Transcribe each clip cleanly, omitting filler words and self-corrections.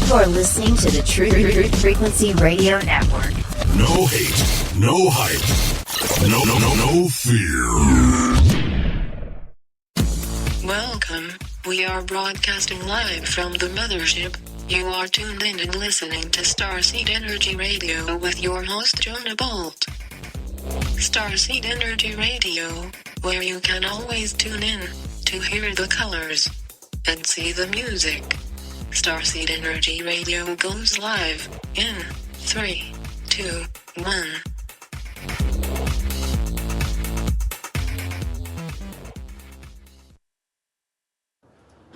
You're listening to the Truth Frequency Radio Network. No hate, no hype, no fear. Welcome. We are broadcasting live from the mothership. You are tuned in and listening to Starseed Energy Radio with your host Jonah Bolt. Starseed Energy Radio, where you can always tune in to hear the colors and see the music. Starseed Energy Radio goes live in 3, 2, 1.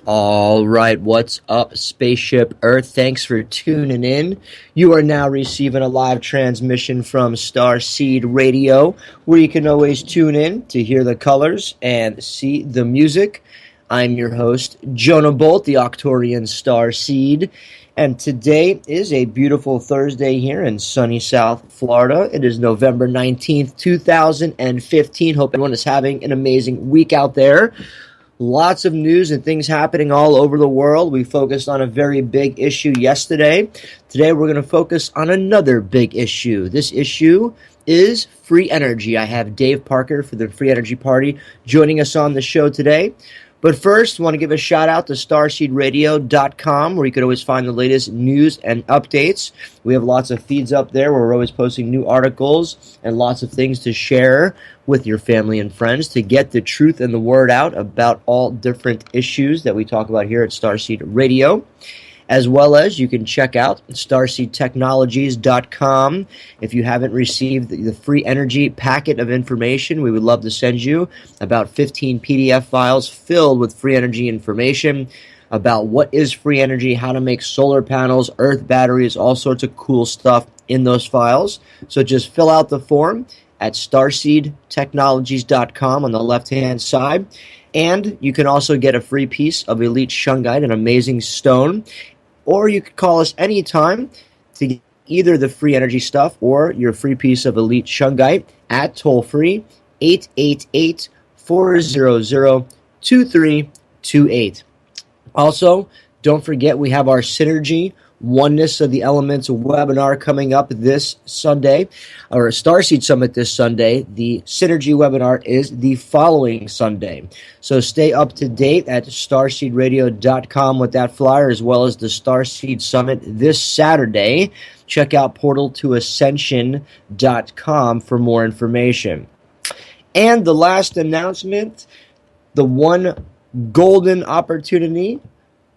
All right, what's up, Spaceship Earth? Thanks for tuning in. You are now receiving a live transmission from Starseed Radio, where you can always tune in to hear the colors and see the music. I'm your host, Jonah Bolt, the Octorian Starseed, and today is a beautiful Thursday here in sunny South Florida. It is November 19th, 2015. Hope everyone is having an amazing week out there. Lots of news and things happening all over the world. We focused on a very big issue yesterday. Today we're going to focus on another big issue. This issue is free energy. I have Dave Parker for the Free Energy Party joining us on the show today. But first, I want to give a shout out to StarseedRadio.com, where you can always find the latest news and updates. We have lots of feeds up there where we're always posting new articles and lots of things to share with your family and friends to get the truth and the word out about all different issues that we talk about here at Starseed Radio. As well as you can check out StarseedTechnologies.com. If you haven't received the free energy packet of information, we would love to send you about 15 PDF files filled with free energy information about what is free energy, how to make solar panels, earth batteries, all sorts of cool stuff in those files. So just fill out the form at StarseedTechnologies.com on the left-hand side. And you can also get a free piece of Elite Shungite, an amazing stone. Or you could call us anytime to get either the free energy stuff or your free piece of Elite Shungite at toll-free 888-400-2328. Also, don't forget we have our Synergy Oneness of the Elements webinar coming up this Sunday, or Starseed Summit this Sunday. The Synergy webinar is the following Sunday. So stay up to date at starseedradio.com with that flyer, as well as the Starseed Summit this Saturday. Check out portaltoascension.com for more information. And the last announcement, the one golden opportunity,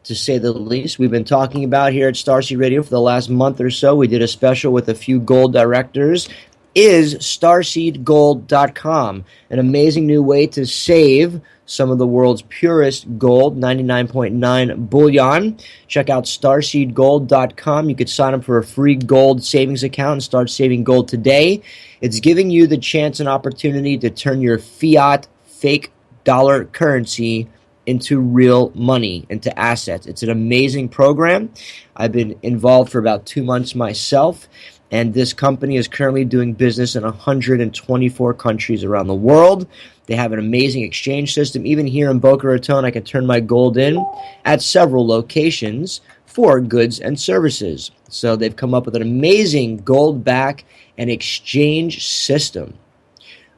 to say the least, we've been talking about here at Starseed Radio for the last month or so. We did a special with a few gold directors, is StarseedGold.com, an amazing new way to save some of the world's purest gold, 99.9 bullion. Check out StarseedGold.com. You could sign up for a free gold savings account and start saving gold today. It's giving you the chance and opportunity to turn your fiat fake dollar currency into real money, into assets. It's an amazing program. I've been involved for about 2 months myself, and this company is currently doing business in 124 countries around the world. They have an amazing exchange system. Even here in Boca Raton, I can turn my gold in at several locations for goods and services. So they've come up with an amazing gold back and exchange system.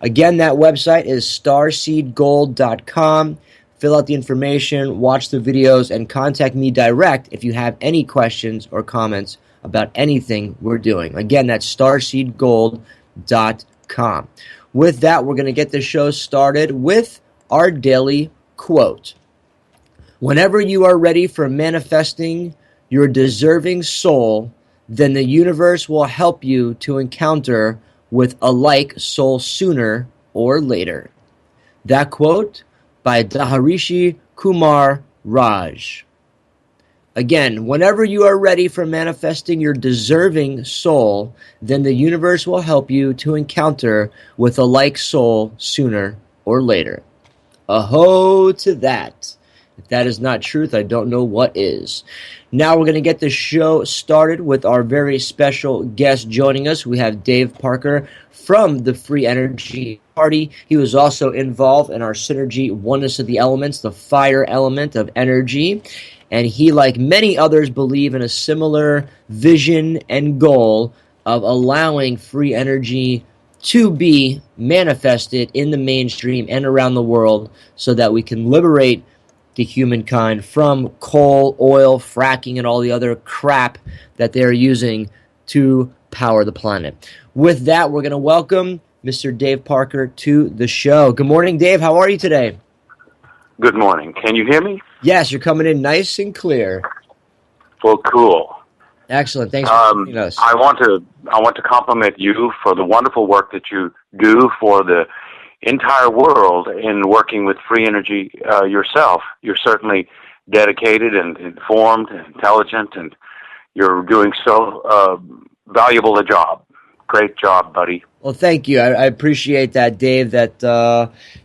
Again, that website is starseedgold.com. Fill out the information, watch the videos, and contact me direct if you have any questions or comments about anything we're doing. Again, that's starseedgold.com. With that, we're going to get the show started with our daily quote. Whenever you are ready for manifesting your deserving soul, then the universe will help you to encounter with a like soul sooner or later. That quote by Dhiraj Kumar Raj. Again, whenever you are ready for manifesting your deserving soul, then the universe will help you to encounter with a like soul sooner or later. Aho to that. If that is not truth, I don't know what is. Now we're going to get the show started with our very special guest joining us. We have Dave Parker from the Free Energy Party. He was also involved in our Synergy Oneness of the Elements, the fire element of energy. And he, like many others, believe in a similar vision and goal of allowing free energy to be manifested in the mainstream and around the world so that we can liberate the humankind from coal, oil, fracking, and all the other crap that they're using to power the planet. With that, we're going to welcome Mr. Dave Parker to the show. Good morning, Dave. How are you today? Good morning. Can you hear me? Yes, you're coming in nice and clear. Well, cool. Excellent. Thanks for joining us. I want to compliment you for the wonderful work that you do for the entire world in working with free energy yourself. You're certainly dedicated and informed and intelligent, and you're doing so valuable a job. Great job, buddy. Well, thank you. I appreciate that, Dave, that,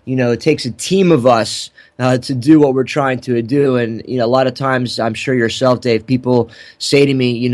it takes a team of us to do what we're trying to do. And, a lot of times, I'm sure yourself, Dave, people say to me,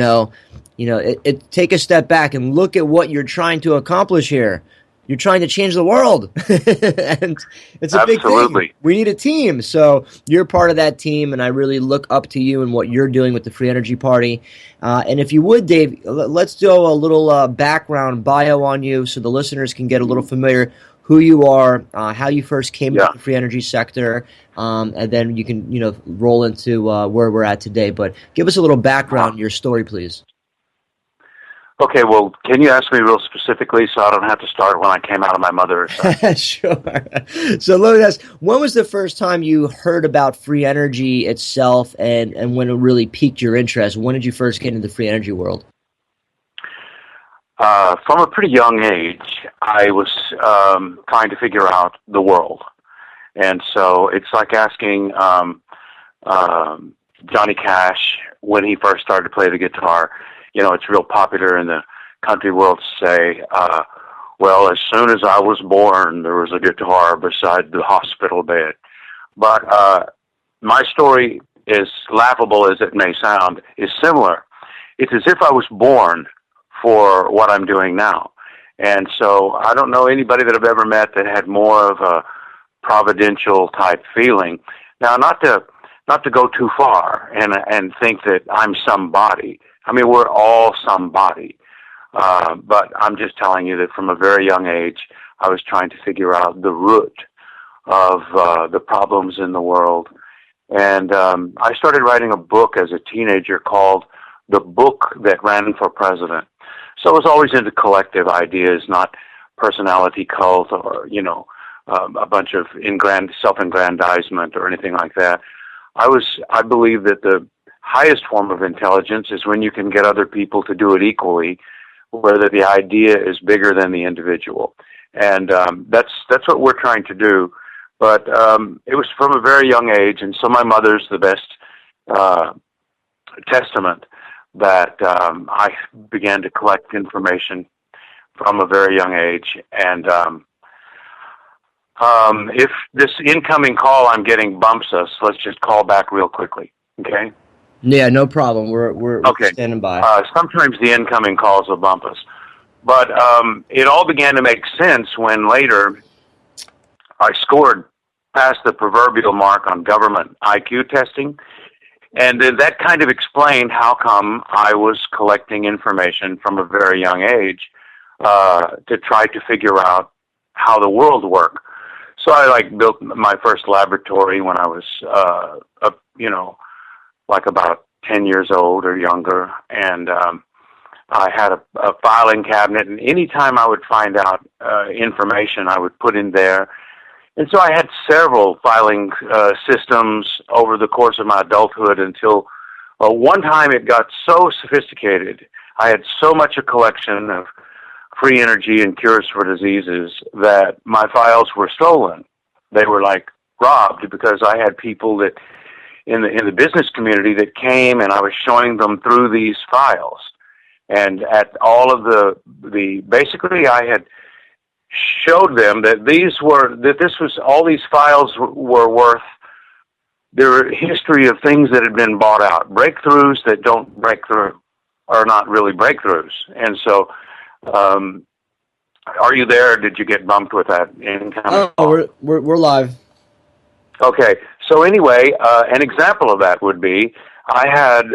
take a step back and look at what you're trying to accomplish here. You're trying to change the world. And it's a big thing. We need a team. So you're part of that team, and I really look up to you and what you're doing with the Free Energy Party. And if you would, Dave, let's do a little background bio on you so the listeners can get a little familiar who you are, how you first came into the free energy sector, and then you can, roll into where we're at today. But give us a little background, your story, please. Okay, well, can you ask me real specifically so I don't have to start when I came out of my mother's? Sure. So let me ask, when was the first time you heard about free energy itself and when it really piqued your interest? When did you first get into the free energy world? From a pretty young age, I was trying to figure out the world. And so it's like asking Johnny Cash when he first started to play the guitar. It's real popular in the country world to say, well, as soon as I was born, there was a guitar beside the hospital bed. But my story, as laughable as it may sound, is similar. It's as if I was born for what I'm doing now. And so I don't know anybody that I've ever met that had more of a providential type feeling. Now, not to go too far and think that I'm somebody. I mean, we're all somebody. But I'm just telling you that from a very young age, I was trying to figure out the root of the problems in the world. And I started writing a book as a teenager called The Book That Ran for President. So I was always into collective ideas, not personality cult or, a bunch of self-aggrandizement or anything like that. I believe that the highest form of intelligence is when you can get other people to do it equally, where the idea is bigger than the individual. And that's what we're trying to do. But it was from a very young age, and so my mother's the best testament that I began to collect information from a very young age. And if this incoming call I'm getting bumps us, let's just call back real quickly, okay? Yeah, no problem. We're standing by. Sometimes the incoming calls will bump us. But it all began to make sense when later I scored past the proverbial mark on government IQ testing. And then that kind of explained how come I was collecting information from a very young age to try to figure out how the world worked. So I built my first laboratory when I was, about 10 years old or younger. And I had a filing cabinet, and anytime I would find out information, I would put in there. And so I had several filing systems over the course of my adulthood until one time it got so sophisticated. I had so much a collection of free energy and cures for diseases that my files were stolen. They were robbed because I had people that in the business community that came and I was showing them through these files. And at all of basically I had showed them that all these files were worth there were history of things that had been bought out, breakthroughs that don't break through, are not really breakthroughs. And so, are you there? Or did you get bumped with that incoming? Oh, we're live. Okay. So anyway, an example of that would be I had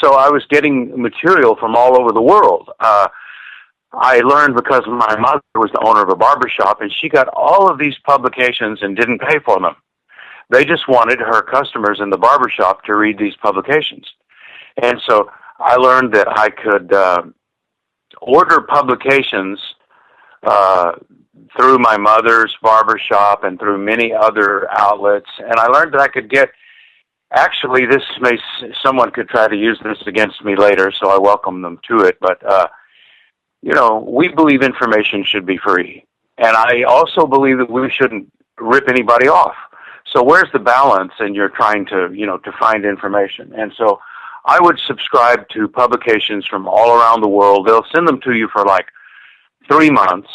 so I was getting material from all over the world. I learned because my mother was the owner of a barbershop, and she got all of these publications and didn't pay for them. They just wanted her customers in the barbershop to read these publications. And so I learned that I could order publications through my mother's barbershop and through many other outlets. And I learned that I could get, actually, someone could try to use this against me later, so I welcome them to it. But, we believe information should be free. And I also believe that we shouldn't rip anybody off. So where's the balance? And you're trying to, to find information. And so I would subscribe to publications from all around the world. They'll send them to you for like 3 months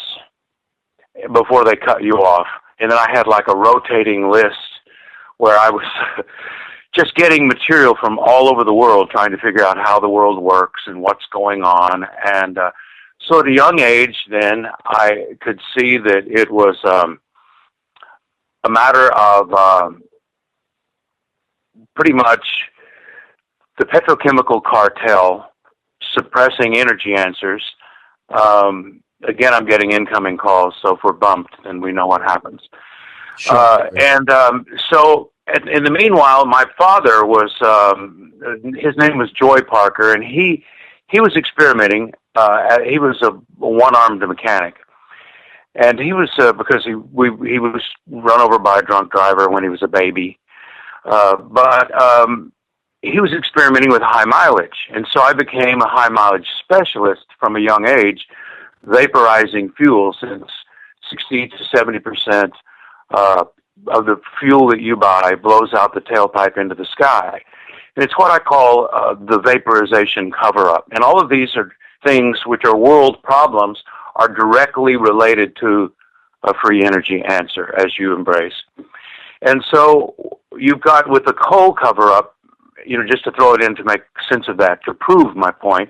before they cut you off. And then I had like a rotating list where I was just getting material from all over the world, trying to figure out how the world works and what's going on. And so at a young age, then, I could see that it was a matter of pretty much the petrochemical cartel suppressing energy answers. Again, I'm getting incoming calls, so if we're bumped, then we know what happens. Sure. So in the meanwhile, my father was, his name was Joy Parker, and he was experimenting. He was a one-armed mechanic. And he was, because he was run over by a drunk driver when he was a baby. But he was experimenting with high mileage. And so I became a high mileage specialist from a young age, vaporizing fuel, since 60 to 70% of the fuel that you buy blows out the tailpipe into the sky. And it's what I call the vaporization cover-up. And all of these are things which are world problems are directly related to a free energy answer, as you embrace. And so you've got with the coal cover-up, just to throw it in to make sense of that, to prove my point,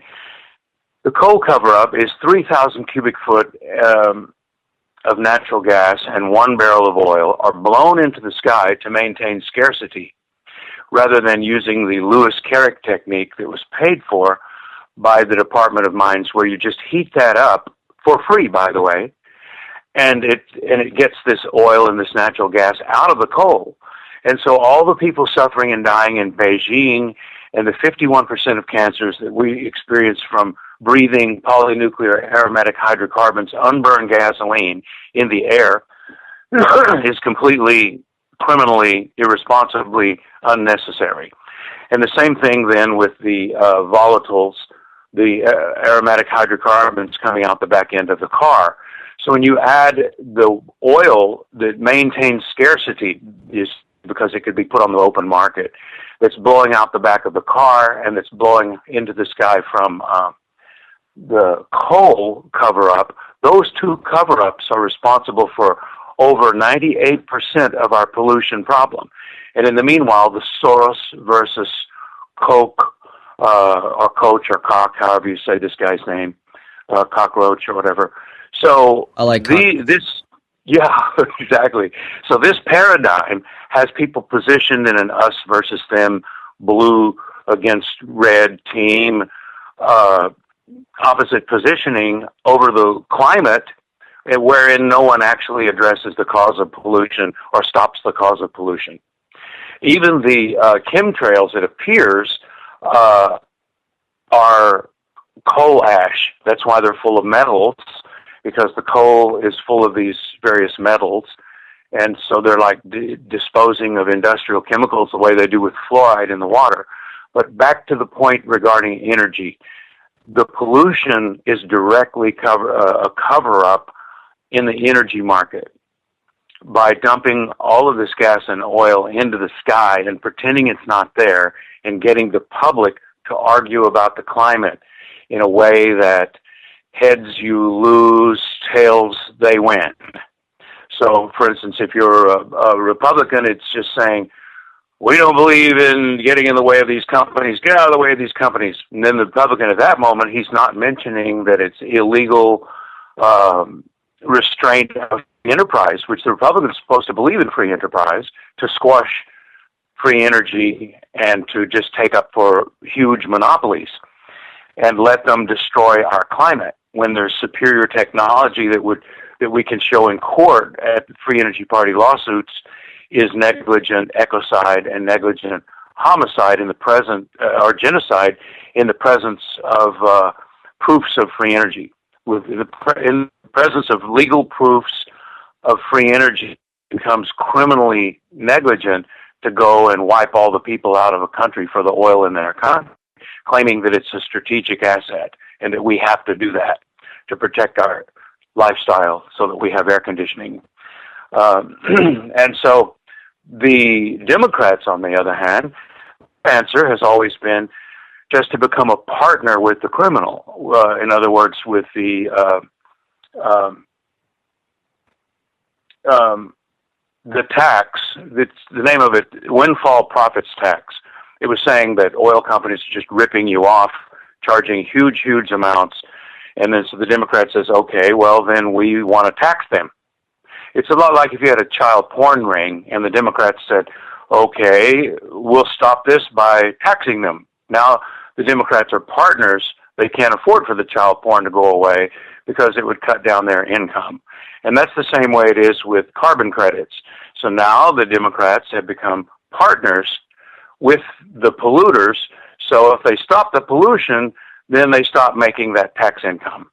the coal cover-up is 3,000 cubic foot of natural gas and 1 barrel of oil are blown into the sky to maintain scarcity, rather than using the Lewis Carrick technique that was paid for by the Department of Mines, where you just heat that up for free, by the way, and it gets this oil and this natural gas out of the coal. And so all the people suffering and dying in Beijing and the 51% of cancers that we experience from breathing polynuclear aromatic hydrocarbons, unburned gasoline in the air is completely, criminally, irresponsibly unnecessary. And the same thing then with the volatiles, the aromatic hydrocarbons coming out the back end of the car. So when you add the oil that maintains scarcity, is because it could be put on the open market, that's blowing out the back of the car and that's blowing into the sky from the coal cover-up, those two cover-ups are responsible for over 98% of our pollution problem. And in the meanwhile, the Soros versus Coke, or Coach or Cock, however you say this guy's name, Cockroach or whatever. So I like yeah, exactly. So this paradigm has people positioned in an us versus them, blue against red team, opposite positioning over the climate, wherein no one actually addresses the cause of pollution or stops the cause of pollution. Even the chemtrails, it appears, are coal ash. That's why they're full of metals, because the coal is full of these various metals. And so they're like disposing of industrial chemicals the way they do with fluoride in the water. But back to the point regarding energy, the pollution is directly a cover-up in the energy market by dumping all of this gas and oil into the sky and pretending it's not there and getting the public to argue about the climate in a way that heads you lose, tails they win. So, for instance, if you're a Republican, it's just saying, we don't believe in getting in the way of these companies. Get out of the way of these companies. And then the Republican at that moment, he's not mentioning that it's illegal restraint of enterprise, which the Republicans are supposed to believe in free enterprise, to squash free energy and to just take up for huge monopolies and let them destroy our climate when there's superior technology that we can show in court at Free Energy Party lawsuits is negligent ecocide and negligent homicide in the present, or genocide in the presence of proofs of free energy. In the presence of legal proofs of free energy, it becomes criminally negligent to go and wipe all the people out of a country for the oil in their economy, claiming that it's a strategic asset and that we have to do that to protect our lifestyle so that we have air conditioning. And so the Democrats, on the other hand, answer has always been just to become a partner with the criminal. In other words, with the tax, the name of it, windfall profits tax. It was saying that oil companies are just ripping you off, charging huge, huge amounts. And then so the Democrat says, okay, well, then we want to tax them. It's a lot like if you had a child porn ring and the Democrats said, okay, we'll stop this by taxing them. Now the Democrats are partners. They can't afford for the child porn to go away because it would cut down their income. And that's the same way it is with carbon credits. So now the Democrats have become partners with the polluters. So if they stop the pollution, then they stop making that tax income.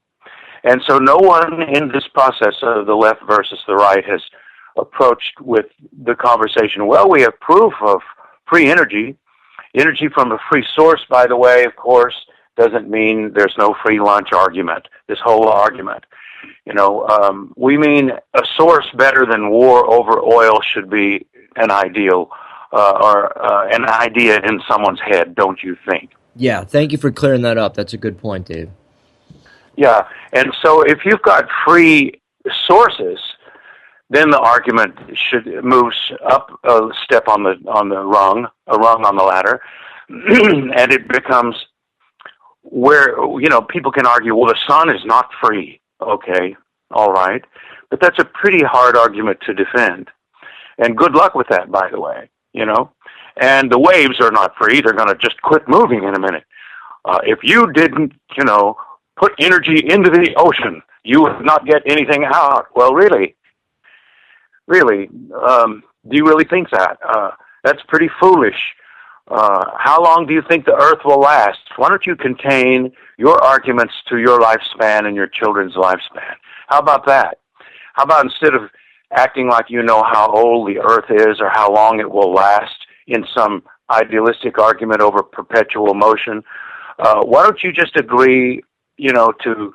And so no one in this process of the left versus the right has approached with the conversation, well, we have proof of free energy. Energy from a free source, by the way, of course, doesn't mean there's no free lunch argument, this whole argument. You know, we mean a source better than war over oil should be an ideal or an idea in someone's head, don't you think? Yeah, thank you for clearing that up. That's a good point, Dave. Yeah, and so if you've got free sources, then the argument should moves up a step on the rung, a rung on the ladder, and it becomes where, you know, people can argue, well, the sun is not free. Okay, all right, but that's a pretty hard argument to defend, and good luck with that, by the way, you know. And the waves are not free; they're going to just quit moving in a minute. If you didn't, you know, put energy into the ocean, you would not get anything out. Well, really, do you really think that? That's pretty foolish. How long do you think the earth will last? Why don't you contain your arguments to your lifespan and your children's lifespan? How about that? How about instead of acting like you know how old the earth is or how long it will last in some idealistic argument over perpetual motion, why don't you just agree, you know, to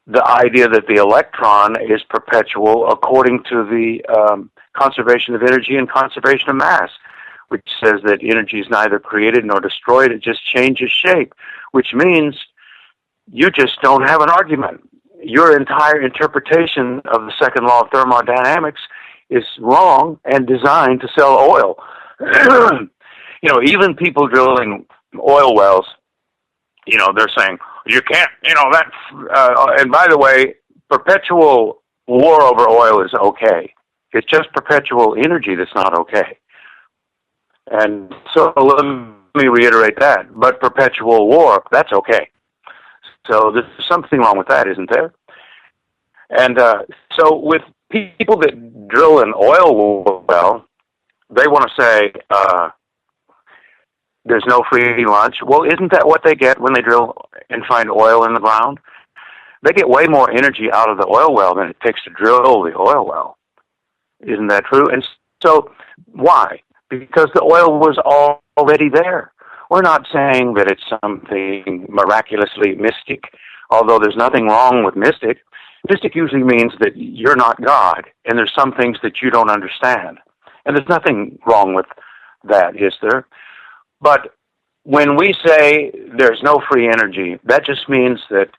the idea that the electron is perpetual according to the conservation of energy and conservation of mass, which says that energy is neither created nor destroyed, it just changes shape, which means you just don't have an argument. Your entire interpretation of the second law of thermodynamics is wrong and designed to sell oil. You know, even people drilling oil wells, you know, they're saying, you can't, you know, that, and by the way, perpetual war over oil is okay. It's just perpetual energy that's not okay. And so let me reiterate that. But perpetual war, that's okay. So there's something wrong with that, isn't there? And so with people that drill an oil well, they want to say there's no free lunch. Well, isn't that what they get when they drill and find oil in the ground? They get way more energy out of the oil well than it takes to drill the oil well. Isn't that true? And so why? Because the oil was already there. We're not saying that it's something miraculously mystic, although there's nothing wrong with mystic. Mystic usually means that you're not God, and there's some things that you don't understand. And there's nothing wrong with that, is there? But when we say there's no free energy, that just means that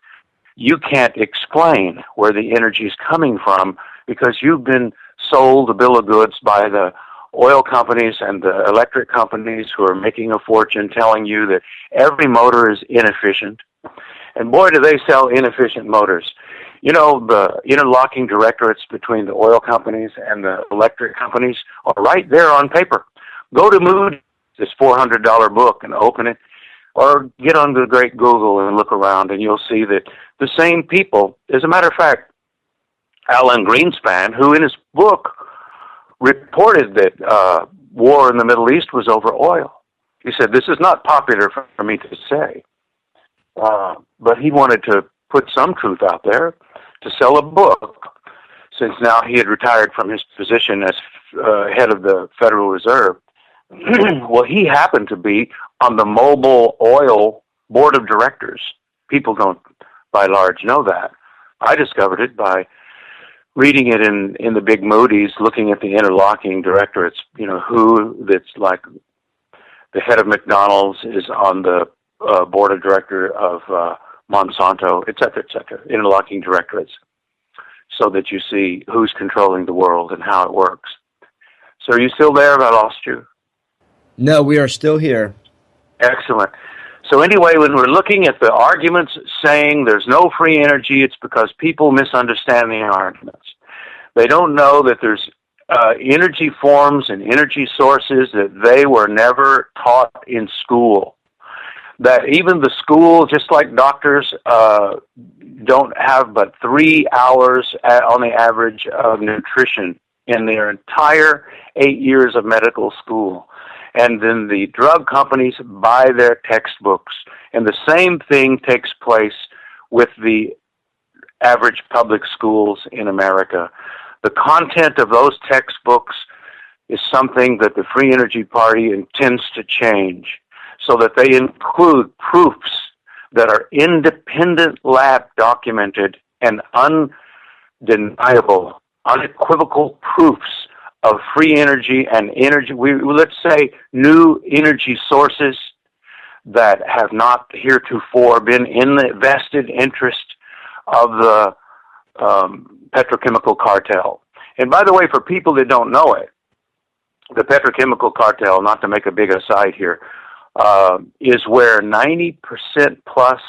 you can't explain where the energy is coming from because you've been sold a bill of goods by the oil companies and the electric companies who are making a fortune telling you that every motor is inefficient. And boy, do they sell inefficient motors. You know, the interlocking directorates between the oil companies and the electric companies are right there on paper. Go to Mood, this $400 book, and open it, or get on the great Google and look around, and you'll see that the same people, as a matter of fact, Alan Greenspan, who in his book reported that war in the Middle East was over oil. He said, this is not popular for me to say, but he wanted to put some truth out there to sell a book, since now he had retired from his position as head of the Federal Reserve. Well, he happened to be on the Mobil Oil Board of Directors. People don't, by large, know that. I discovered it by reading it in the big Moody's, looking at the interlocking directorates, you know, who that's like the head of McDonald's is on the board of director of Monsanto, et cetera, interlocking directorates, so that you see who's controlling the world and how it works. So are you still there? Have I lost you? No, we are still here. Excellent. So anyway, when we're looking at the arguments saying there's no free energy, it's because people misunderstand the arguments. They don't know that there's energy forms and energy sources that they were never taught in school. That even the school, just like doctors, don't have but 3 hours on the average of nutrition in their entire 8 years of medical school. And then the drug companies buy their textbooks. And the same thing takes place with the average public schools in America. The content of those textbooks is something that the Free Energy Party intends to change, so that they include proofs that are independent lab documented and undeniable, unequivocal proofs of free energy and energy, let's say new energy sources that have not heretofore been in the vested interest of the petrochemical cartel. And by the way, for people that don't know it, the petrochemical cartel, not to make a big aside here, is where 90% plus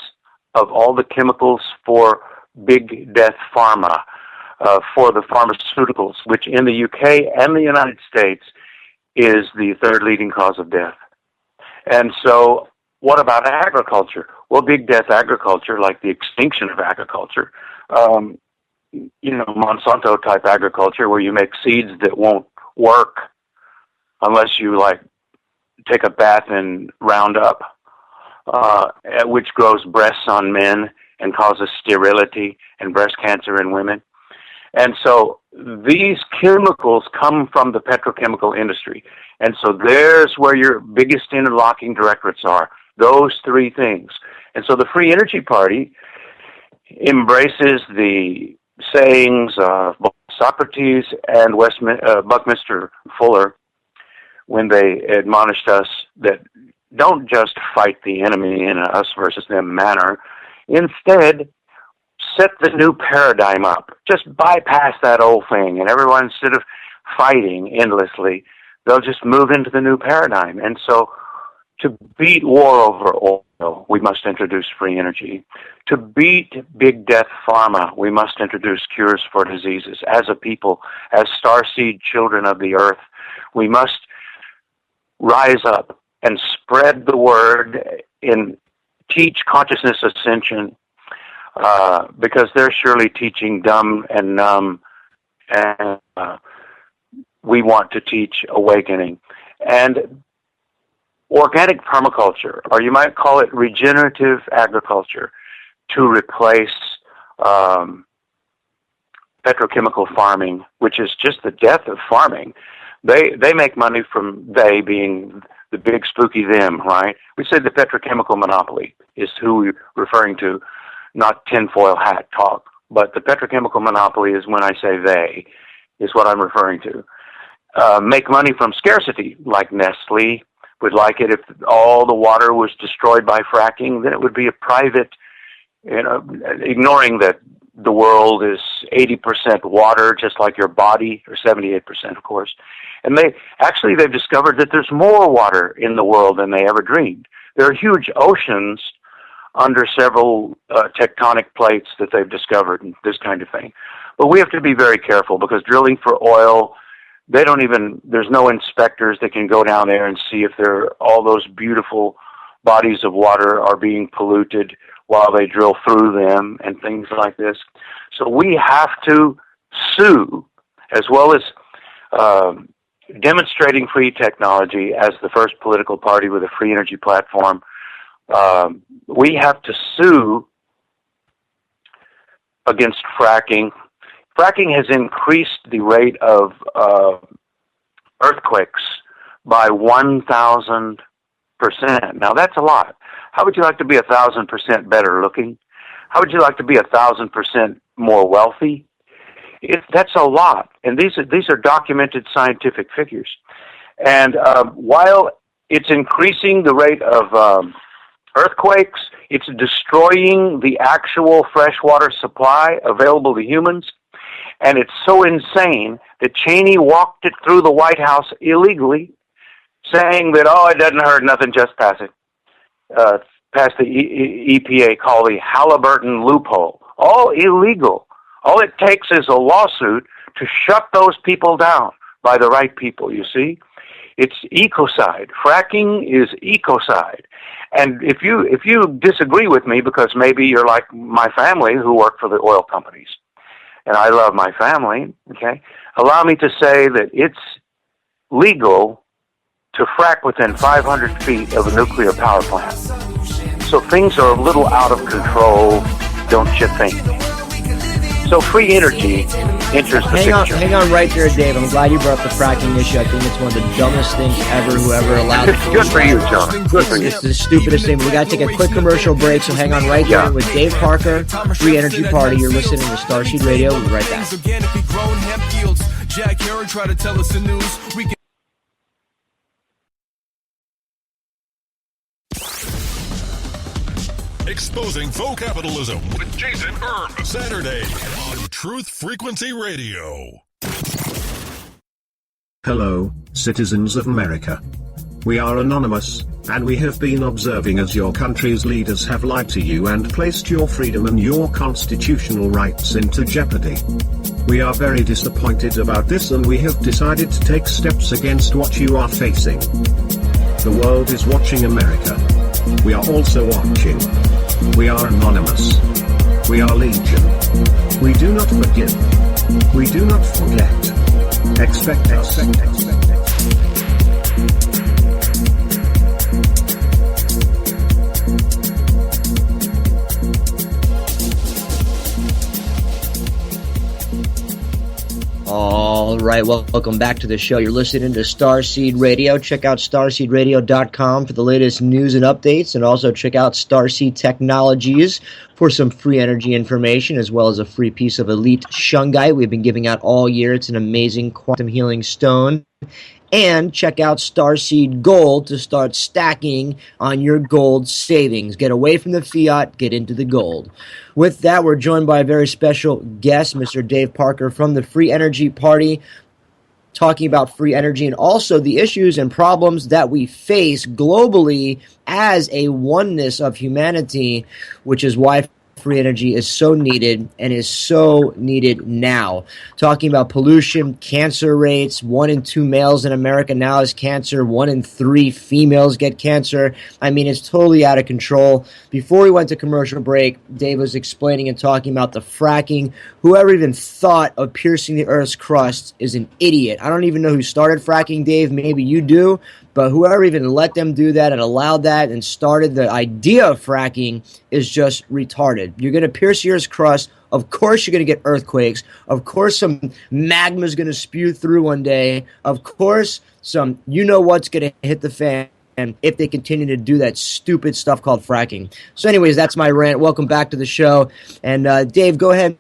of all the chemicals for big death pharma, for the pharmaceuticals, which in the UK and the United States is the third leading cause of death. And so what about agriculture? Well, big death agriculture, like the extinction of agriculture, Monsanto type agriculture where you make seeds that won't work unless you like take a bath in Roundup, which grows breasts on men and causes sterility and breast cancer in women. And so these chemicals come from the petrochemical industry. And so there's where your biggest interlocking directorates are, those three things. And so the Free Energy Party embraces the sayings of both Socrates and Buckminster Fuller when they admonished us that don't just fight the enemy in a us versus them manner. Instead, set the new paradigm up. Just bypass that old thing, and everyone, instead of fighting endlessly, they'll just move into the new paradigm. And so to beat war over oil, we must introduce free energy. To beat big death pharma, we must introduce cures for diseases. As a people, as starseed children of the earth, we must rise up and spread the word and teach consciousness ascension, because they're surely teaching dumb and numb, and we want to teach awakening. And organic permaculture, or you might call it regenerative agriculture, to replace petrochemical farming, which is just the death of farming. They make money from, they being the big spooky them, right? We say the petrochemical monopoly is who we're referring to, not tinfoil hat talk, but the petrochemical monopoly is when I say they, is what I'm referring to. Make money from scarcity, like Nestle would like it if all the water was destroyed by fracking, then it would be a private, ignoring that the world is 80% water, just like your body, or 78%, of course. And they've discovered that there's more water in the world than they ever dreamed. There are huge oceans under several tectonic plates that they've discovered, and this kind of thing. But we have to be very careful, because drilling for oil, there's no inspectors that can go down there and see if all those beautiful bodies of water are being polluted while they drill through them and things like this. So we have to sue, as well as demonstrating free technology as the first political party with a free energy platform. We have to sue against fracking. Fracking has increased the rate of earthquakes by 1,000%. Now, that's a lot. How would you like to be 1,000% better looking? How would you like to be 1,000% more wealthy? That's a lot. And these are documented scientific figures. And while it's increasing the rate of earthquakes, it's destroying the actual freshwater supply available to humans. And it's so insane that Cheney walked it through the White House illegally, saying that, it doesn't hurt, nothing, just pass it. Pass the EPA, called the Halliburton loophole. All illegal. All it takes is a lawsuit to shut those people down by the right people, you see. It's ecocide. Fracking is ecocide. And if you disagree with me, because maybe you're like my family who work for the oil companies, and I love my family, okay, allow me to say that it's legal to frack within 500 feet of a nuclear power plant. So things are a little out of control, don't you think? So free energy enters the picture. Hang on right there, Dave. I'm glad you brought up the fracking issue. I think it's one of the dumbest things ever, whoever allowed it. Good for you, John. Good for you. It's the stupidest thing. We got to take a quick commercial break, so hang on right there with Dave Parker, Free Energy Party. You're listening to Starseed Radio. We'll be right back. Jack Herring tried to tell us the news. Exposing faux capitalism with Jason Erm. Saturday on Truth Frequency Radio. Hello, citizens of America. We are anonymous, and we have been observing as your country's leaders have lied to you and placed your freedom and your constitutional rights into jeopardy. We are very disappointed about this, and we have decided to take steps against what you are facing. The world is watching America. We are also watching. We are anonymous. We are legion. We do not forgive. We do not forget. Expect. All right, welcome back to the show. You're listening to Starseed Radio. Check out starseedradio.com for the latest news and updates, and also check out Starseed Technologies for some free energy information, as well as a free piece of elite shungite we've been giving out all year. It's an amazing quantum healing stone. And check out Starseed Gold to start stacking on your gold savings. Get away from the fiat, get into the gold. With that, we're joined by a very special guest, Mr. Dave Parker from the Free Energy Party, talking about free energy and also the issues and problems that we face globally as a oneness of humanity, which is why free energy is so needed and is so needed now. Talking about pollution, cancer rates, 1 in 2 males in America now has cancer, 1 in 3 females get cancer. I mean, it's totally out of control. Before we went to commercial break, Dave was explaining and talking about the fracking. Whoever even thought of piercing the Earth's crust is an idiot. I don't even know who started fracking, Dave. Maybe you do. But whoever even let them do that and allowed that and started the idea of fracking is just retarded. You're going to pierce the Earth's crust. Of course you're going to get earthquakes. Of course some magma is going to spew through one day. Of course some you-know-what's going to hit the fan if they continue to do that stupid stuff called fracking. So anyways, that's my rant. Welcome back to the show. And Dave, go ahead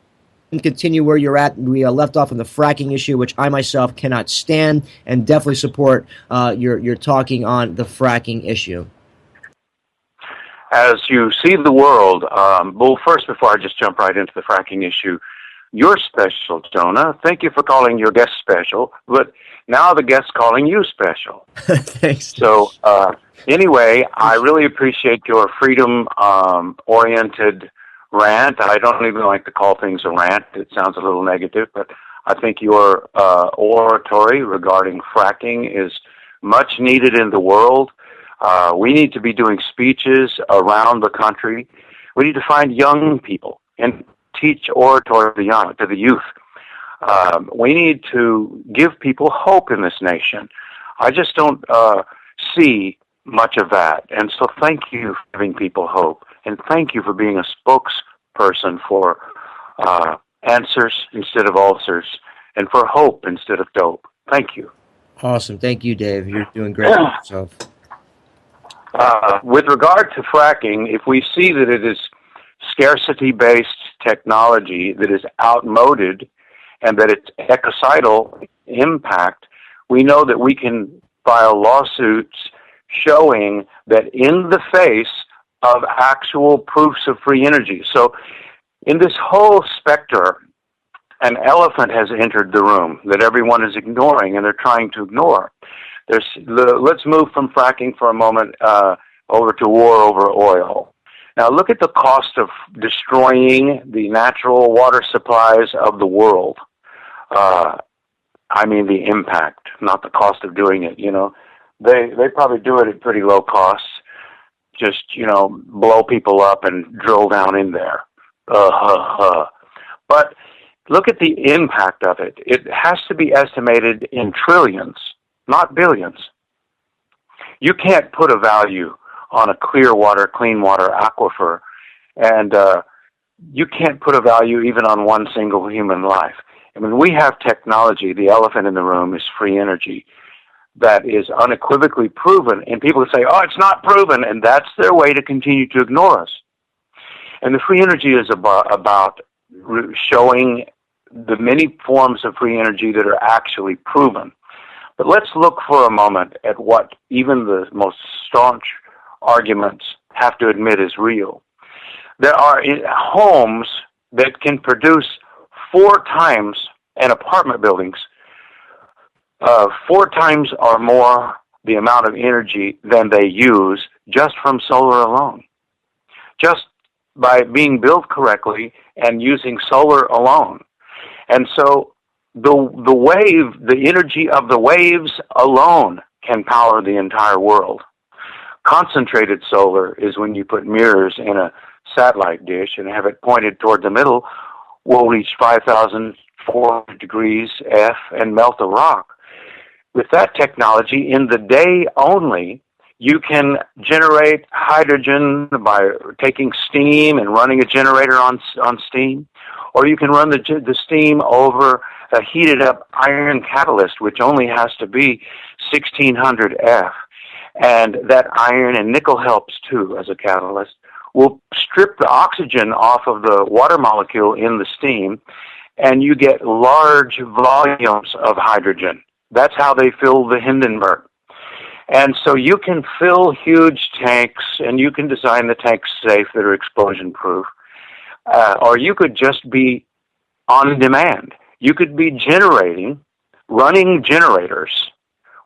and continue where you're at. We left off on the fracking issue, which I myself cannot stand, and definitely support your talking on the fracking issue. As you see the world, well, first, before I just jump right into the fracking issue, You're special, Jonah. Thank you for calling your guest special, but now the guest's calling you special. Thanks. So anyway, I really appreciate your freedom-oriented rant. I don't even like to call things a rant. It sounds a little negative, but I think your oratory regarding fracking is much needed in the world. We need to be doing speeches around the country. We need to find young people and teach oratory to the youth. We need to give people hope in this nation. I just don't see much of that. And so thank you for giving people hope. And thank you for being a spokesperson for answers instead of ulcers and for hope instead of dope. Thank you. Awesome. Thank you, Dave. You're doing great for yourself. With regard to fracking, if we see that it is scarcity-based technology that is outmoded and that it's ecocidal impact, we know that we can file lawsuits showing that in the face of actual proofs of free energy. So in this whole specter, an elephant has entered the room that everyone is ignoring and they're trying to ignore. Let's move from fracking for a moment over to war over oil. Now look at the cost of destroying the natural water supplies of the world. I mean the impact, not the cost of doing it, you know. They probably do it at pretty low costs. Just, you know, blow people up and drill down in there. But look at the impact of it. It has to be estimated in trillions, not billions. You can't put a value on a clear water, clean water aquifer, and you can't put a value even on one single human life. I mean, we have technology. The elephant in the room is free energy that is unequivocally proven, and people say, oh, it's not proven, and that's their way to continue to ignore us. And the free energy is about showing the many forms of free energy that are actually proven. But let's look for a moment at what even the most staunch arguments have to admit is real. There are homes that can produce 4 times, and apartment buildings, 4 times or more the amount of energy than they use just from solar alone. Just by being built correctly and using solar alone. And so the energy of the waves alone can power the entire world. Concentrated solar is when you put mirrors in a satellite dish and have it pointed toward the middle, will reach 5,400 degrees F and melt a rock. With that technology, in the day only, you can generate hydrogen by taking steam and running a generator on steam, or you can run the steam over a heated up iron catalyst, which only has to be 1600 F. And that iron and nickel helps too as a catalyst, will strip the oxygen off of the water molecule in the steam, and you get large volumes of hydrogen. That's how they fill the Hindenburg. And so you can fill huge tanks, and you can design the tanks safe that are explosion proof. Or you could just be on demand. You could be running generators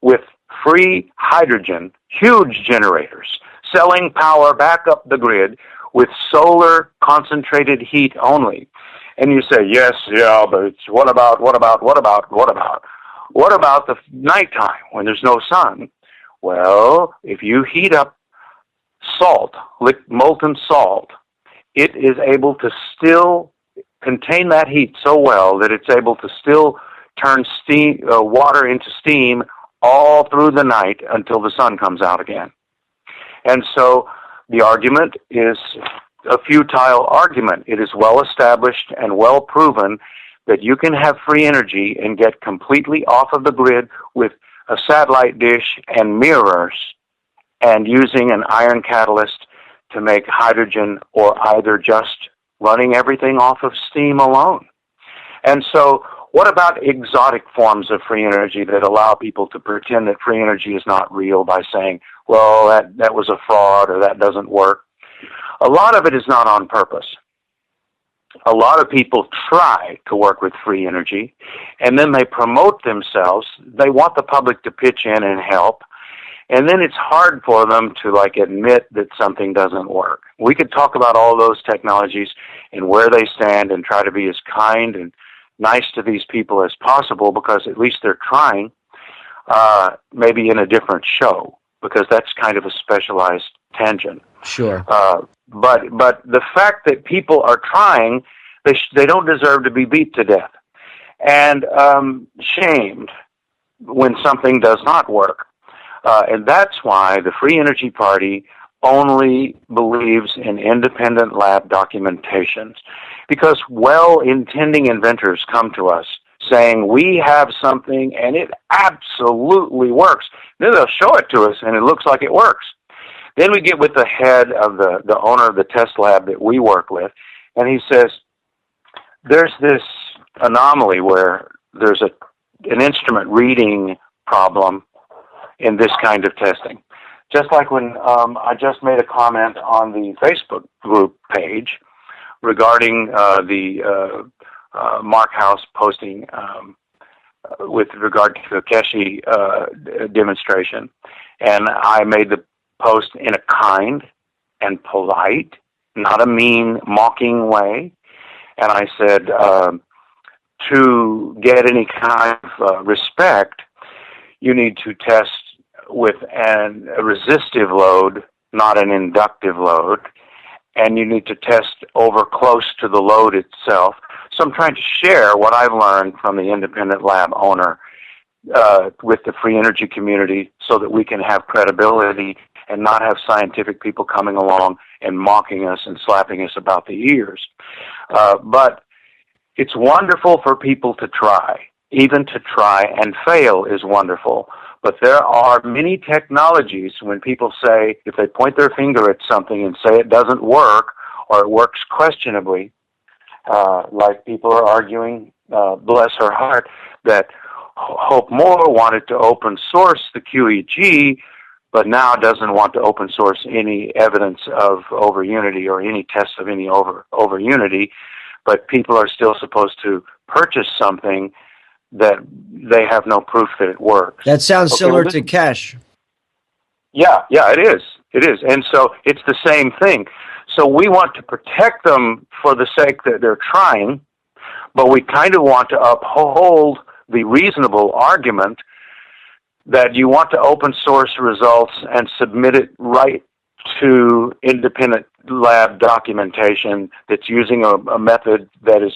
with free hydrogen, huge generators, selling power back up the grid with solar concentrated heat only. And you say, yes, yeah, but what about the nighttime when there's no sun? Well, if you heat up salt, molten salt, it is able to still contain that heat so well that it's able to still turn water into steam all through the night until the sun comes out again. And so the argument is a futile argument. It is well established and well proven that you can have free energy and get completely off of the grid with a satellite dish and mirrors and using an iron catalyst to make hydrogen, or either just running everything off of steam alone. And so what about exotic forms of free energy that allow people to pretend that free energy is not real by saying, well, that was a fraud or that doesn't work? A lot of it is not on purpose. a lot of people try to work with free energy, and then they promote themselves. They want the public to pitch in and help, and then it's hard for them to admit that something doesn't work. We could talk about all those technologies and where they stand and try to be as kind and nice to these people as possible, because at least they're trying, maybe in a different show, because that's kind of a specialized tangent. Sure. But the fact that people are trying, they don't deserve to be beat to death and shamed when something does not work. And that's why the Free Energy Party only believes in independent lab documentations, because well-intending inventors come to us saying, we have something and it absolutely works. Then they'll show it to us and it looks like it works. Then we get with the head of the owner of the test lab that we work with, and he says, there's this anomaly where there's an instrument reading problem in this kind of testing. Just like when I just made a comment on the Facebook group page regarding the Mark House posting with regard to the Keshe demonstration, and I made the post in a kind and polite, not a mean, mocking way. And I said, to get any kind of respect, you need to test with a resistive load, not an inductive load, and you need to test over close to the load itself. So I'm trying to share what I've learned from the independent lab owner with the free energy community, so that we can have credibility and not have scientific people coming along and mocking us and slapping us about the ears. But it's wonderful for people to try. Even to try and fail is wonderful. But there are many technologies when people say, if they point their finger at something and say it doesn't work or it works questionably, like people are arguing, bless her heart, that Hope Moore wanted to open source the QEG, but now doesn't want to open source any evidence of over unity or any tests of any over unity, but people are still supposed to purchase something that they have no proof that it works. That sounds similar to Keshe. Yeah, it is. It is. And so it's the same thing. So we want to protect them for the sake that they're trying, but we kind of want to uphold the reasonable argument that you want to open source results and submit it right to independent lab documentation that's using a method that is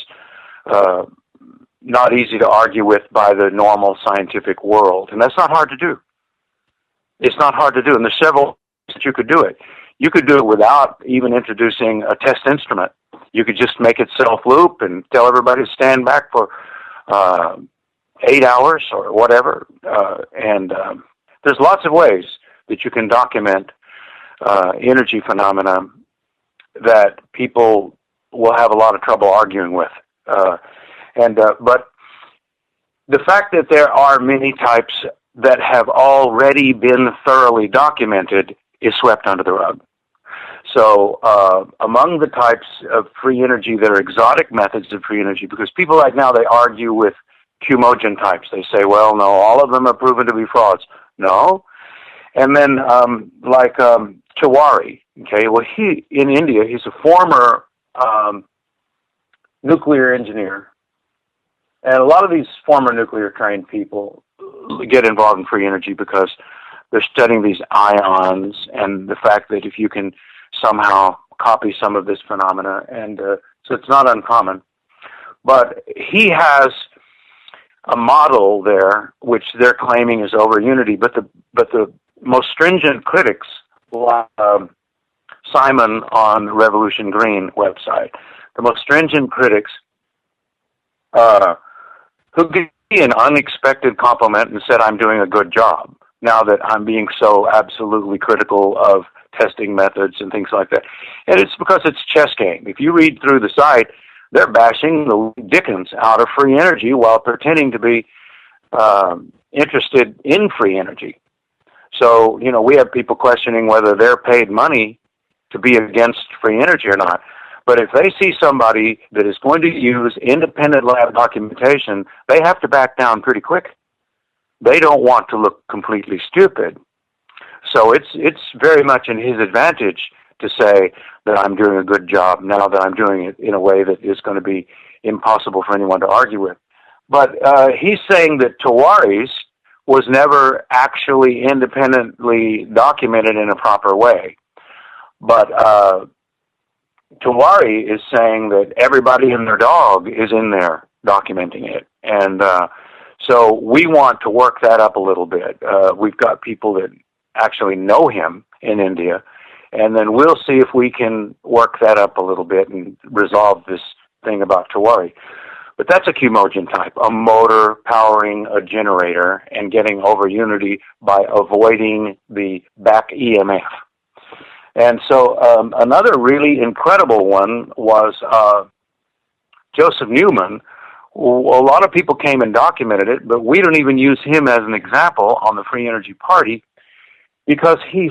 not easy to argue with by the normal scientific world. And that's not hard to do. It's not hard to do, and there's several ways that you could do it. You could do it without even introducing a test instrument. You could just make it self-loop and tell everybody to stand back for 8 hours or whatever. And there's lots of ways that you can document energy phenomena that people will have a lot of trouble arguing with. But the fact that there are many types that have already been thoroughly documented is swept under the rug. So among the types of free energy that are exotic methods of free energy, because people right now, they argue with Qmogen types. They say, well, no, all of them are proven to be frauds. No. And then Tiwari, okay, well, he, in India, he's a former nuclear engineer. And a lot of these former nuclear trained people get involved in free energy because they're studying these ions and the fact that if you can somehow copy some of this phenomena, and so it's not uncommon. But he has a model there which they're claiming is over unity, but the most stringent critics, like Simon on Revolution Green website, the most stringent critics who gave me an unexpected compliment and said I'm doing a good job now that I'm being so absolutely critical of testing methods and things like that. And it's because it's chess game. If you read through the site, they're bashing the dickens out of free energy while pretending to be interested in free energy. So, we have people questioning whether they're paid money to be against free energy or not. But if they see somebody that is going to use independent lab documentation, they have to back down pretty quick. They don't want to look completely stupid. So it's very much in his advantage to say that I'm doing a good job now that I'm doing it in a way that is going to be impossible for anyone to argue with. But he's saying that Tawari's was never actually independently documented in a proper way. But Tawari is saying that everybody and their dog is in there documenting it. And so we want to work that up a little bit. We've got people that actually know him in India, and then we'll see if we can work that up a little bit and resolve this thing about Tawari. But that's a Q-mogen type, a motor powering a generator and getting over unity by avoiding the back EMF. And so another really incredible one was Joseph Newman. A lot of people came and documented it, but we don't even use him as an example on the Free Energy Party because he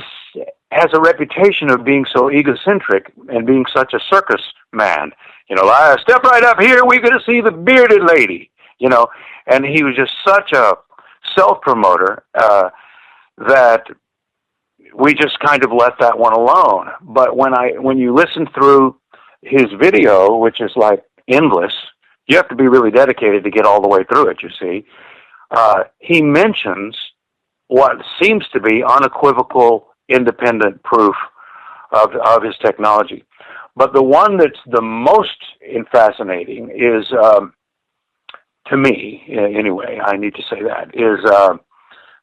has a reputation of being so egocentric and being such a circus man. You know, step right up here, we're going to see the bearded lady, you know. And he was just such a self-promoter that we just kind of let that one alone. But when you listen through his video, which is like endless, you have to be really dedicated to get all the way through it, you see. He mentions what seems to be unequivocal independent proof of his technology. But the one that's the most fascinating is, to me, anyway, I need to say that, is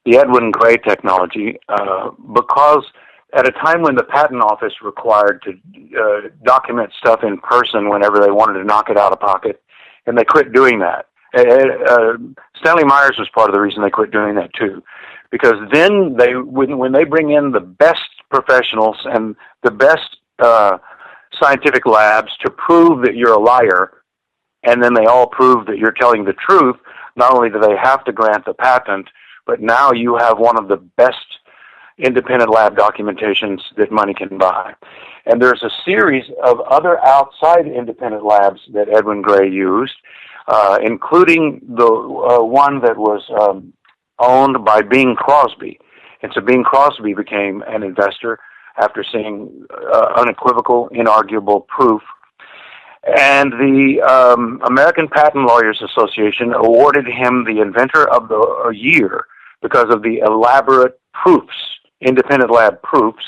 the Edwin Gray technology, because at a time when the patent office required to document stuff in person whenever they wanted to knock it out of pocket, and they quit doing that. Stanley Myers was part of the reason they quit doing that too, because then when they bring in the best professionals and the best scientific labs to prove that you're a liar, and then they all prove that you're telling the truth, not only do they have to grant the patent, but now you have one of the best independent lab documentations that money can buy. And there's a series of other outside independent labs that Edwin Gray used, including the one that was owned by Bing Crosby. And so Bing Crosby became an investor after seeing unequivocal, inarguable proof. And the American Patent Lawyers Association awarded him the Inventor of the Year because of the elaborate proofs, independent lab proofs.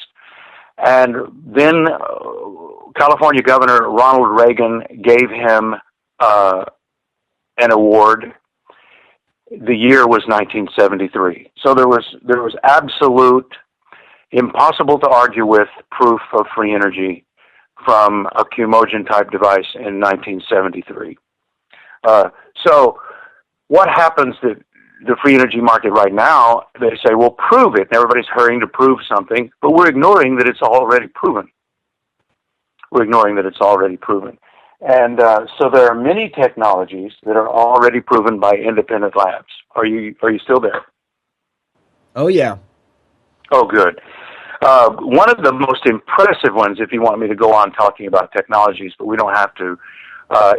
And then California Governor Ronald Reagan gave him an award. The year was 1973. So there was absolute, impossible to argue with proof of free energy from a Q-mogen type device in 1973. So what happens to the free energy market right now? They say, well, prove it. And everybody's hurrying to prove something, but we're ignoring that it's already proven. We're ignoring that it's already proven. And so there are many technologies that are already proven by independent labs. Are you still there? Oh, yeah. Oh, good. One of the most impressive ones, if you want me to go on talking about technologies, but we don't have to,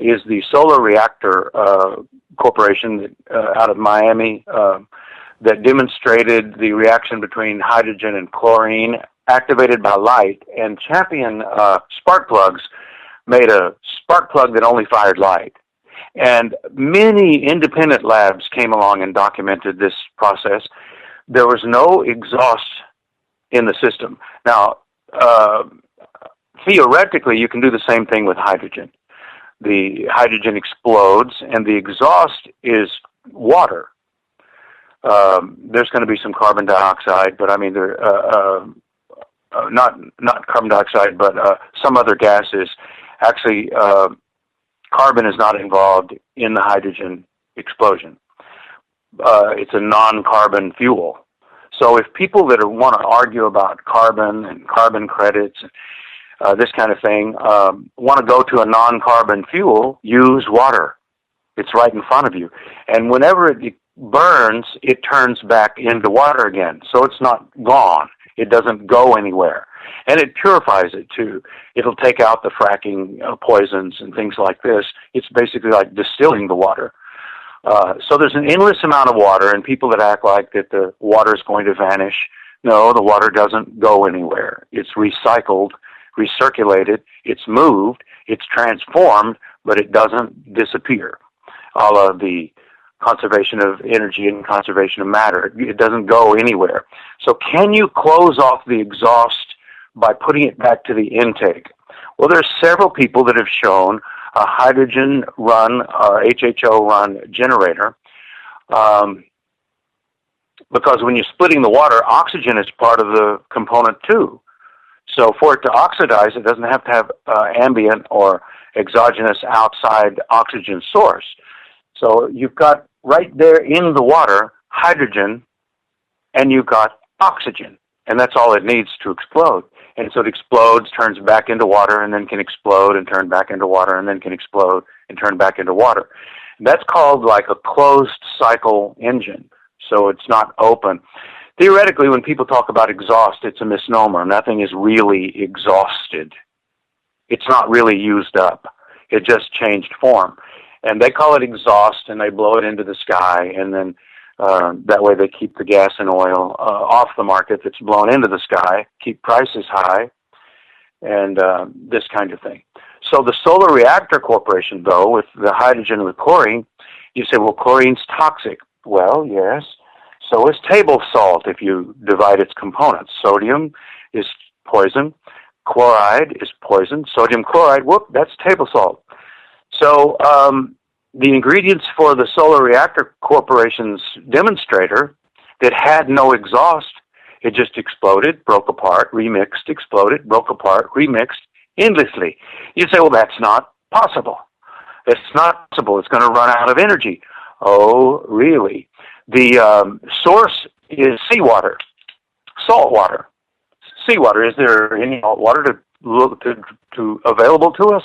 is the Solar Reactor Corporation out of Miami that demonstrated the reaction between hydrogen and chlorine activated by light, and Champion spark plugs made a spark plug that only fired light. And many independent labs came along and documented this process. There was no exhaust in the system. Now, theoretically, you can do the same thing with hydrogen. The hydrogen explodes, and the exhaust is water. There's going to be some carbon dioxide, but I mean, not carbon dioxide, but some other gases. Actually, carbon is not involved in the hydrogen explosion. It's a non-carbon fuel. So if people that want to argue about carbon and carbon credits, this kind of thing, want to go to a non-carbon fuel, use water. It's right in front of you. And whenever it burns, it turns back into water again. So it's not gone. It doesn't go anywhere. And it purifies it too. It'll take out the fracking poisons and things like this. It's basically like distilling the water. So there's an endless amount of water, and people that act like that the water is going to vanish. No, the water doesn't go anywhere. It's recycled, recirculated, it's moved, it's transformed, but it doesn't disappear. All of the conservation of energy and conservation of matter, it doesn't go anywhere. So can you close off the exhaust by putting it back to the intake? Well, there's several people that have shown a hydrogen-run, HHO-run generator, because when you're splitting the water, oxygen is part of the component too. So for it to oxidize, it doesn't have to have ambient or exogenous outside oxygen source. So you've got right there in the water hydrogen, and you've got oxygen, and that's all it needs to explode. And so it explodes, turns back into water, and then can explode and turn back into water, and then can explode and turn back into water. And that's called like a closed cycle engine. So it's not open. Theoretically, when people talk about exhaust, it's a misnomer. Nothing is really exhausted. It's not really used up. It just changed form. And they call it exhaust, and they blow it into the sky, and then that way they keep the gas and oil off the market that's blown into the sky, keep prices high, and this kind of thing. So the Solar Reactor Corporation, though, with the hydrogen and the chlorine, you say, well, chlorine's toxic. Well, yes. So is table salt if you divide its components. Sodium is poison. Chloride is poison. Sodium chloride, whoop, that's table salt. So the ingredients for the Solar Reactor Corporation's demonstrator that had no exhaust, it just exploded, broke apart, remixed, exploded, broke apart, remixed endlessly. You say, well, that's not possible. It's not possible. It's going to run out of energy. Oh, really? The source is seawater, salt water. Seawater. Is there any salt water to available to us?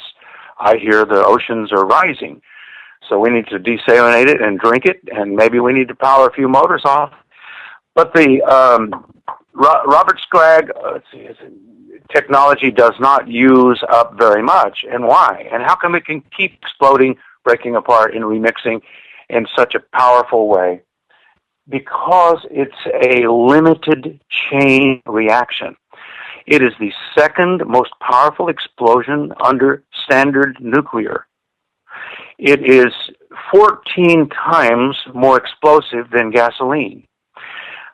I hear the oceans are rising. So we need to desalinate it and drink it, and maybe we need to power a few motors off. But the Robert Scragg technology does not use up very much. And why? And how come it can keep exploding, breaking apart, and remixing in such a powerful way? Because it's a limited chain reaction. It is the second most powerful explosion under standard nuclear. It is 14 times more explosive than gasoline.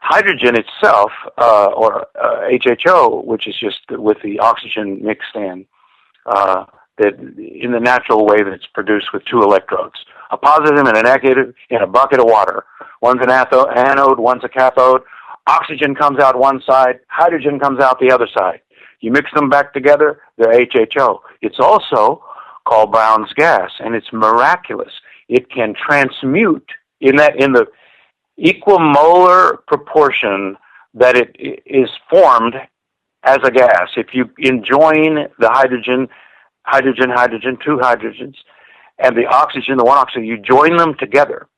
Hydrogen itself, or HHO, which is just with the oxygen mixed in, that in the natural way that it's produced with two electrodes, a positive and a negative in a bucket of water. One's an anode, one's a cathode. Oxygen comes out one side, hydrogen comes out the other side. You mix them back together, they're HHO. It's also called Brown's gas, and it's miraculous. It can transmute in the equimolar proportion that it is formed as a gas. If you enjoin the hydrogen, two hydrogens, and the oxygen, the one oxygen, you join them together.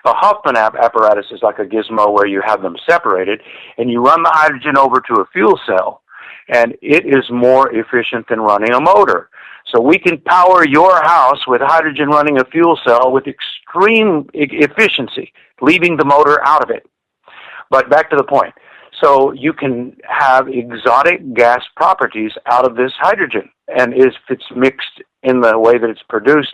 A Hoffman apparatus is like a gizmo where you have them separated, and you run the hydrogen over to a fuel cell, and it is more efficient than running a motor. So we can power your house with hydrogen running a fuel cell with extreme efficiency, leaving the motor out of it. But back to the point. So you can have exotic gas properties out of this hydrogen, and if it's mixed in the way that it's produced,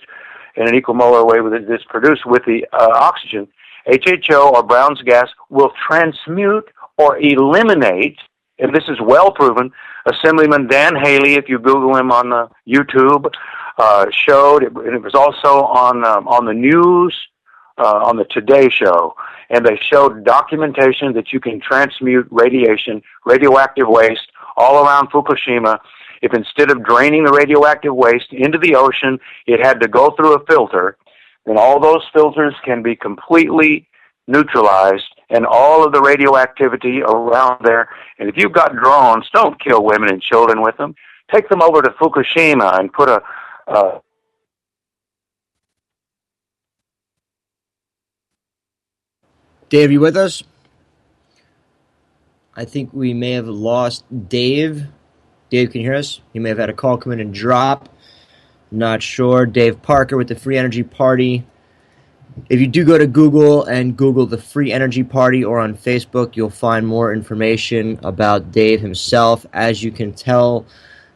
in an equimolar way that it's produced with the oxygen, HHO or Brown's gas will transmute or eliminate, and this is well proven. Assemblyman Dan Haley, if you Google him on YouTube, showed, and it was also on the news, on the Today Show, and they showed documentation that you can transmute radiation, radioactive waste, all around Fukushima. If instead of draining the radioactive waste into the ocean, it had to go through a filter, then all those filters can be completely neutralized, and all of the radioactivity around there. And if you've got drones, don't kill women and children with them. Take them over to Fukushima and put a Dave, you with us? I think we may have lost Dave. Dave, can you hear us? He may have had a call come in and drop. Not sure. Dave Parker with the Free Energy Party. If you do go to Google and Google the Free Energy Party or on Facebook, you'll find more information about Dave himself. As you can tell,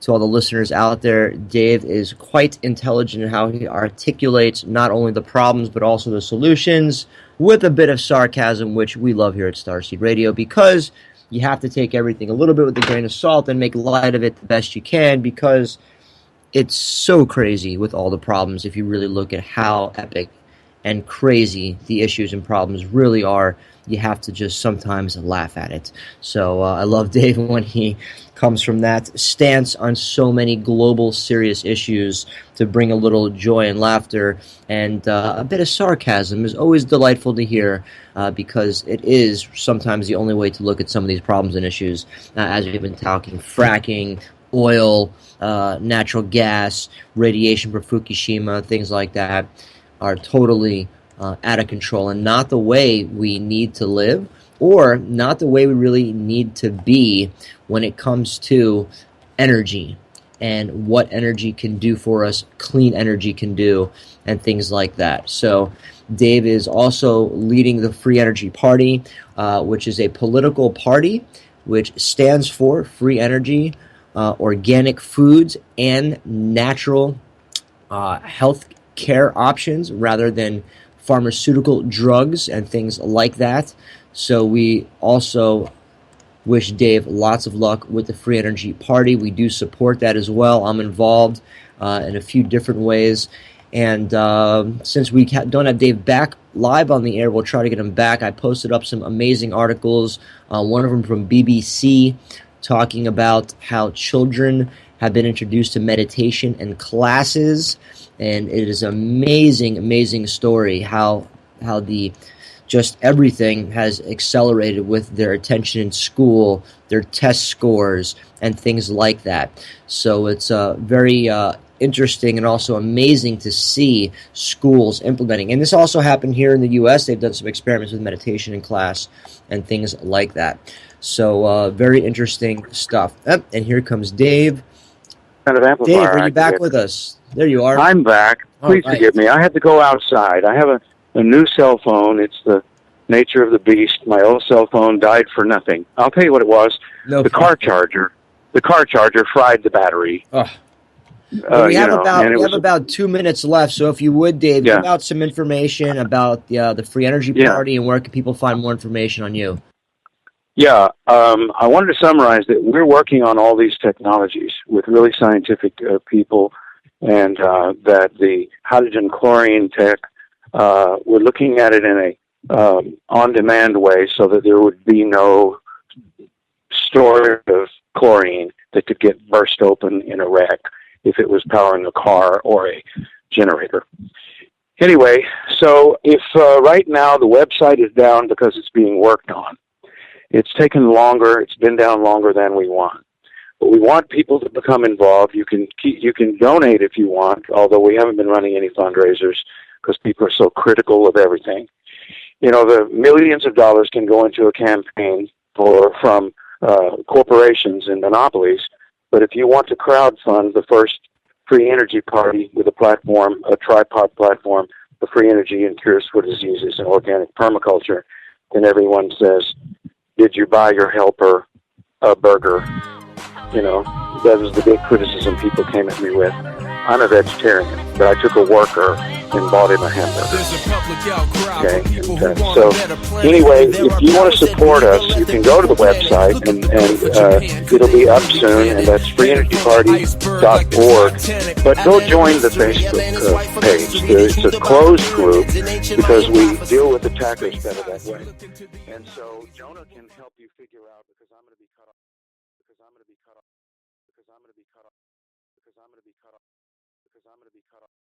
to all the listeners out there, Dave is quite intelligent in how he articulates not only the problems but also the solutions with a bit of sarcasm, which we love here at Starseed Radio, because you have to take everything a little bit with a grain of salt and make light of it the best you can, because it's so crazy with all the problems if you really look at how epic and crazy the issues and problems really are. You have to just sometimes laugh at it. So I love Dave when he comes from that stance on so many global serious issues to bring a little joy and laughter, and a bit of sarcasm is always delightful to hear, because it is sometimes the only way to look at some of these problems and issues, as we've been talking: fracking, oil, natural gas, radiation for Fukushima, things like that are totally out of control and not the way we need to live, or not the way we really need to be when it comes to energy and what energy can do for us, clean energy can do, and things like that. So Dave is also leading the Free Energy Party, which is a political party which stands for free energy, organic foods, and natural health care options rather than pharmaceutical drugs and things like that. So we also wish Dave lots of luck with the Free Energy Party. We do support that as well. I'm involved in a few different ways. And since we don't have Dave back live on the air, we'll try to get him back. I posted up some amazing articles, one of them from BBC, talking about how children have been introduced to meditation and classes. And it is an amazing, amazing story how the just everything has accelerated with their attention in school, their test scores, and things like that. So it's very interesting and also amazing to see schools implementing. And this also happened here in the U.S. They've done some experiments with meditation in class and things like that. So very interesting stuff. And here comes Dave. Kind of amplifier. Dave, are you back with us? There you are. I'm back. Please forgive me. I had to go outside. I have a new cell phone. It's the nature of the beast. My old cell phone died for nothing. I'll tell you what it was. The car charger. The car charger fried the battery. Oh. Well, we have about 2 minutes left, so if you would, Dave, give out some information about the Free Energy Party and where can people find more information on you. Yeah, I wanted to summarize that we're working on all these technologies with really scientific people, and that the hydrogen chlorine tech, we're looking at it in a on-demand way so that there would be no storage of chlorine that could get burst open in a wreck if it was powering a car or a generator. Anyway, so if right now the website is down because it's being worked on, it's taken longer, it's been down longer than we want. But we want people to become involved. You can donate if you want, although we haven't been running any fundraisers because people are so critical of everything. You know, the millions of dollars can go into a campaign from corporations and monopolies, but if you want to crowdfund the first Free Energy Party with a platform, a tripod platform, the free energy and cures for diseases and organic permaculture, then everyone says, did you buy your helper a burger? You know, that was the big criticism people came at me with. I'm a vegetarian, but I took a worker and bought him a hamburger. Okay, and so anyway, if you want to support us, you can go to the website, and it'll be up soon, and that's freeenergyparty.org. But go join the Facebook page. It's a closed group because we deal with attackers better that way. And so Jonah can help you figure out, because I'm going to be cut off. Because I'm going to be cut off. Because I'm going to be cut off. Because I'm going to be cut off. Because I'm going to be cut off.